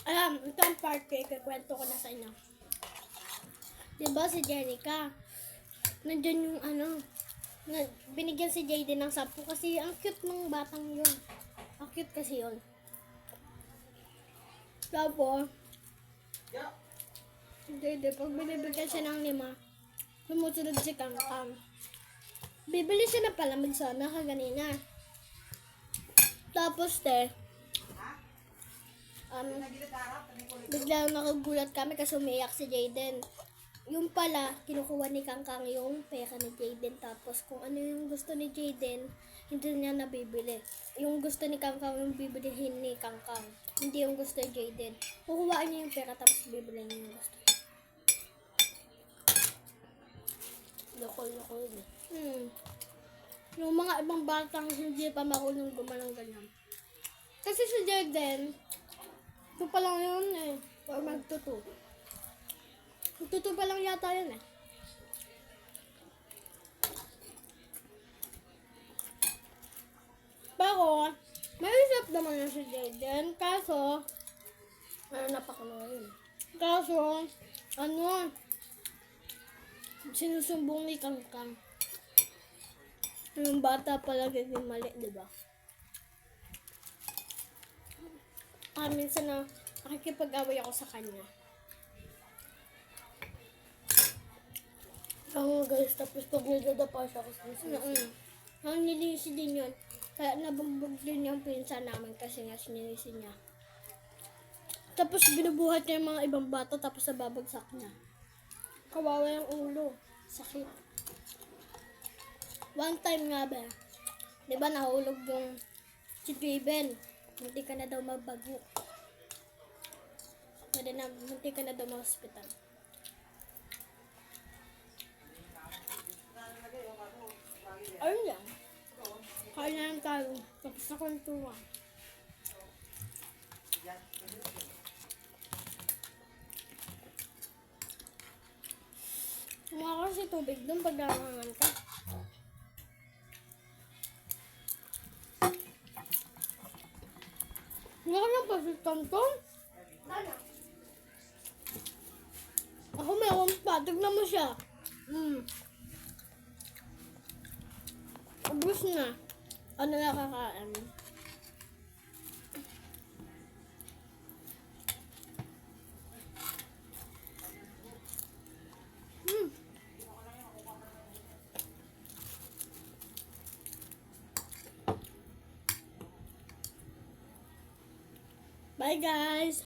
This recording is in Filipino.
Ito ang part ko, ikikwento ko na sa inyo. Diba si Jenica, nandyan yung binigyan si Jayden ng 10 kasi ang cute ng batang yun. Ang cute kasi yun. Tapos, si Jayden, pag binibigyan siya ng 5, sumusunod si Kangkang. Bibili siya ng palamig sana kaganina. Tapos, biglang nakagulat kami kasi umiiyak si Jayden. Yung pala, kinukuha ni Kangkang yung pera ni Jayden. Tapos kung ano yung gusto ni Jayden, hindi niya nabibili. Yung gusto ni Kangkang yung bibilihin ni Kangkang. Hindi yung gusto ni Jayden. Kukuhaan niya yung pera tapos bibili niya yung gusto. Loko yun eh. Yung mga ibang batang hindi pa marunong gumanong ganyan. Kasi si Jayden, ito pa lang yun eh. Or magtuto. Magtuto pa lang yata yun eh. Pero, may isip naman na si Jayden. Kaso, napakalayo yun. Kaso, sinusumbong ni Kangkang. Yung bata pala ganyan mali, diba? Minsan na nakikipag-away ako sa kanya. Guys, tapos pag nagdadapa siya ako sa sinisi. Ang nilisi din yun. Kaya nabugbog din yung pinsan namin kasi nga sinilisi niya. Tapos binubuhat niya yung mga ibang bata tapos nababagsak niya. Kawawa yung ulo. Sakit. One time nga ba, di ba nahulog yung si Driven. Munti ka na daw magbago. Munti ka na daw ma-hospital. Ayun yan. Kaya lang tayo. Tapos na kwentuhan. Mga kasi tubig doon pag nangangan ka. Hindi ka lang pasitan to. Ako meron pa. Tignan mo siya. Ubus na. Ano na kakain? Bye guys!